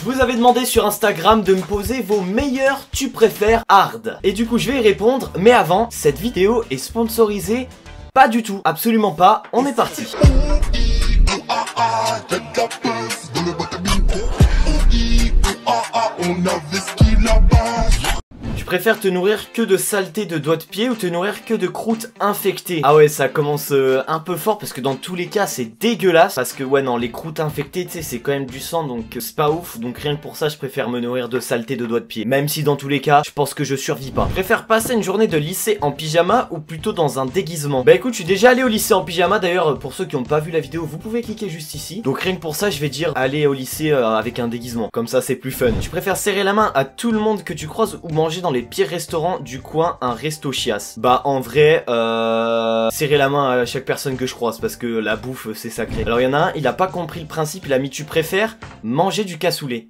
vous avais demandé sur Instagram de me poser vos meilleurs tu préfères hard. Et du coup je vais y répondre, mais avant, cette vidéo est sponsorisée. Pas du tout, absolument pas, on est parti. Tu préfères te nourrir que de saleté de doigts de pied ou te nourrir que de croûtes infectées? Ah ouais, ça commence un peu fort parce que dans tous les cas c'est dégueulasse. Parce que ouais non, les croûtes infectées tu sais c'est quand même du sang, donc c'est pas ouf. Donc rien que pour ça je préfère me nourrir de saleté de doigts de pied. Même si dans tous les cas je pense que je survis pas. Je préfère passer une journée de lycée en pyjama ou plutôt dans un déguisement? Bah écoute, je suis déjà allé au lycée en pyjama. D'ailleurs pour ceux qui n'ont pas vu la vidéo, vous pouvez cliquer juste ici. Donc rien que pour ça je vais dire aller au lycée avec un déguisement. Comme ça c'est plus fun. Tu préfères serrer la main à tout le monde que tu croises ou manger dans les pires restaurants du coin, un resto chiasse? Bah en vrai serrer la main à chaque personne que je croise parce que la bouffe c'est sacré. Alors il y en a un, il a pas compris le principe, il a mis tu préfères manger du cassoulet.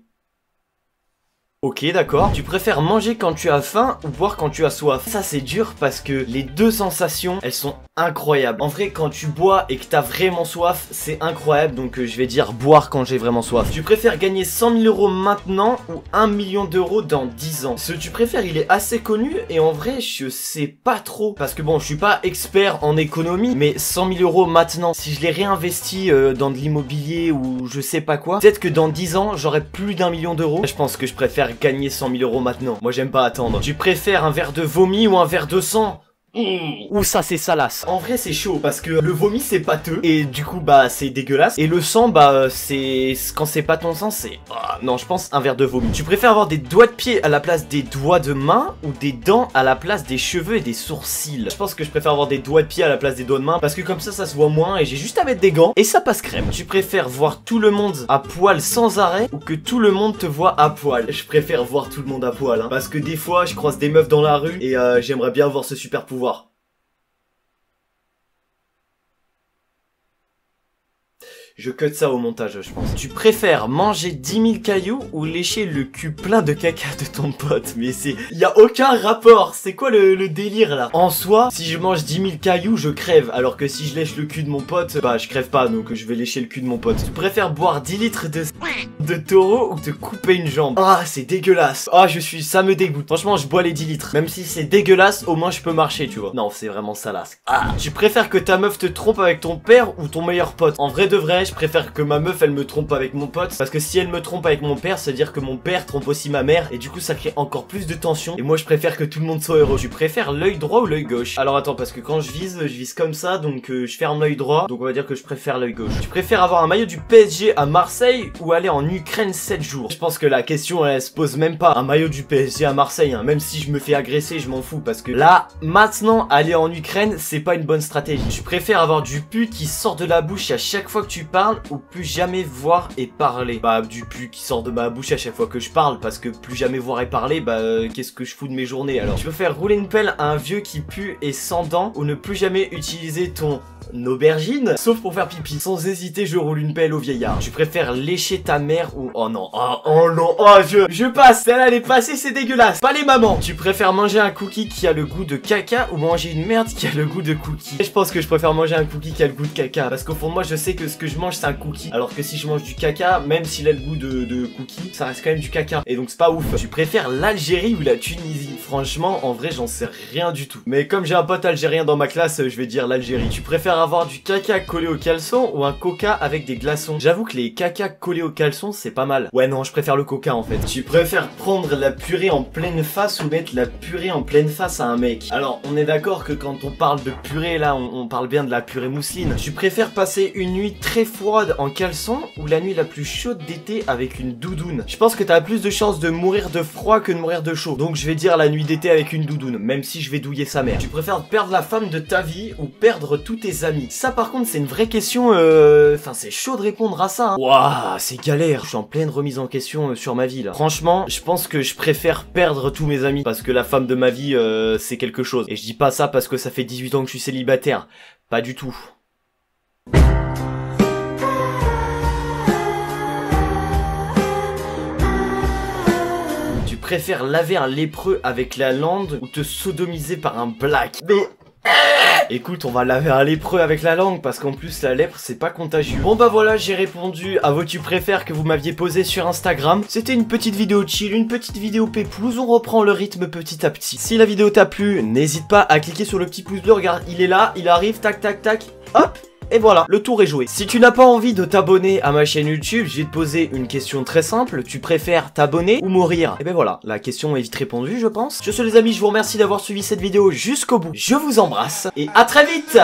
Ok d'accord. Tu préfères manger quand tu as faim ou boire quand tu as soif? Ça c'est dur parce que les deux sensations elles sont incroyables. En vrai quand tu bois et que t'as vraiment soif c'est incroyable, donc je vais dire boire quand j'ai vraiment soif. Tu préfères gagner 100 000 € maintenant ou 1 million d'euros dans 10 ans? Ce tu préfères il est assez connu et en vrai je sais pas trop. Parce que bon je suis pas expert en économie, mais 100 000 € maintenant, si je les réinvestis dans de l'immobilier ou je sais pas quoi, peut-être que dans 10 ans j'aurai plus d'1 million d'euros. Je pense que je préfère gagner 100 000 € maintenant. Moi j'aime pas attendre. Tu préfères un verre de vomi ou un verre de sang? Ou ça c'est salace. En vrai c'est chaud parce que le vomi c'est pâteux et du coup bah c'est dégueulasse. Et le sang bah c'est... quand c'est pas ton sang c'est... non je pense un verre de vomi. Tu préfères avoir des doigts de pied à la place des doigts de main ou des dents à la place des cheveux et des sourcils? Je pense que je préfère avoir des doigts de pied à la place des doigts de main parce que comme ça se voit moins et j'ai juste à mettre des gants et ça passe crème. Tu préfères voir tout le monde à poil sans arrêt ou que tout le monde te voit à poil? Je préfère voir tout le monde à poil hein, parce que des fois je croise des meufs dans la rue et j'aimerais bien avoir ce super pouvoir. Je cut ça au montage, je pense. Tu préfères manger 10 000 cailloux ou lécher le cul plein de caca de ton pote? Mais c'est... y a aucun rapport. C'est quoi le délire là? En soi, si je mange 10 000 cailloux, je crève. Alors que si je lèche le cul de mon pote, bah je crève pas, donc je vais lécher le cul de mon pote. Tu préfères boire 10 litres de taureau ou te couper une jambe? Ah, c'est dégueulasse. Ah, ça me dégoûte. Franchement, je bois les 10 litres. Même si c'est dégueulasse, au moins je peux marcher, tu vois. Non, c'est vraiment salace. Ah, tu préfères que ta meuf te trompe avec ton père ou ton meilleur pote? En vrai de vrai, je préfère que ma meuf elle me trompe avec mon pote, parce que si elle me trompe avec mon père, ça veut dire que mon père trompe aussi ma mère et du coup ça crée encore plus de tension et moi je préfère que tout le monde soit heureux. Tu préfères l'œil droit ou l'œil gauche? Alors attends, parce que quand je vise comme ça, donc je ferme l'œil droit, donc on va dire que je préfère l'œil gauche. Tu préfères avoir un maillot du PSG à Marseille ou aller en Ukraine 7 jours? Je pense que la question elle se pose même pas. Un maillot du PSG à Marseille hein, même si je me fais agresser je m'en fous, parce que là maintenant aller en Ukraine c'est pas une bonne stratégie. Tu préfères avoir du pu qui sort de la bouche à chaque fois que tu parles ou plus jamais voir et parler? Bah du pu qui sort de ma bouche à chaque fois que je parle, parce que plus jamais voir et parler, bah qu'est-ce que je fous de mes journées alors? Tu peux faire rouler une pelle à un vieux qui pue et sans dents ou ne plus jamais utiliser ton aubergine sauf pour faire pipi? Sans hésiter je roule une pelle au vieillard. Tu préfères lécher ta mère ou... oh non, oh non, oh je passe, celle-là elle est passée, c'est dégueulasse. Pas les mamans. Tu préfères manger un cookie qui a le goût de caca ou manger une merde qui a le goût de cookie? Et je pense que je préfère manger un cookie qui a le goût de caca, parce qu'au fond de moi je sais que ce que je mange c'est un cookie, alors que si je mange du caca, même s'il a le goût de cookie, ça reste quand même du caca et donc c'est pas ouf. Tu préfères l'Algérie ou la Tunisie? Franchement en vrai j'en sais rien du tout, mais comme j'ai un pote algérien dans ma classe je vais dire l'Algérie. Tu préfères avoir du caca collé au caleçon ou un coca avec des glaçons? J'avoue que les caca collés au caleçon c'est pas mal. Ouais non, je préfère le coca en fait. Tu préfères prendre la purée en pleine face ou mettre la purée en pleine face à un mec? Alors on est d'accord que quand on parle de purée là on parle bien de la purée mousseline. Tu préfères passer une nuit très froide en caleçon ou la nuit la plus chaude d'été avec une doudoune? Je pense que t'as plus de chances de mourir de froid que de mourir de chaud, donc je vais dire la nuit d'été avec une doudoune, même si je vais douiller sa mère. Tu préfères perdre la femme de ta vie ou perdre tous tes amis? Ça par contre c'est une vraie question, enfin c'est chaud de répondre à ça hein. Waouh, c'est galère. Je suis en pleine remise en question sur ma vie là. Franchement je pense que je préfère perdre tous mes amis, parce que la femme de ma vie c'est quelque chose. Et je dis pas ça parce que ça fait 18 ans que je suis célibataire, pas du tout. Tu préfères laver un lépreux avec la lande ou te sodomiser par un black? Mais Écoute, on va laver un lépreux avec la langue parce qu'en plus la lèpre c'est pas contagieux. Bon bah voilà, j'ai répondu à vos tu préfères que vous m'aviez posé sur Instagram. C'était une petite vidéo chill, une petite vidéo pépouze, on reprend le rythme petit à petit. Si la vidéo t'a plu, n'hésite pas à cliquer sur le petit pouce bleu, regarde, il est là, il arrive, tac tac tac, hop. Et voilà, le tour est joué. Si tu n'as pas envie de t'abonner à ma chaîne YouTube, je vais te poser une question très simple. Tu préfères t'abonner ou mourir? Et ben voilà, la question est vite répondue, je pense. Sur ce les amis, je vous remercie d'avoir suivi cette vidéo jusqu'au bout. Je vous embrasse et à très vite.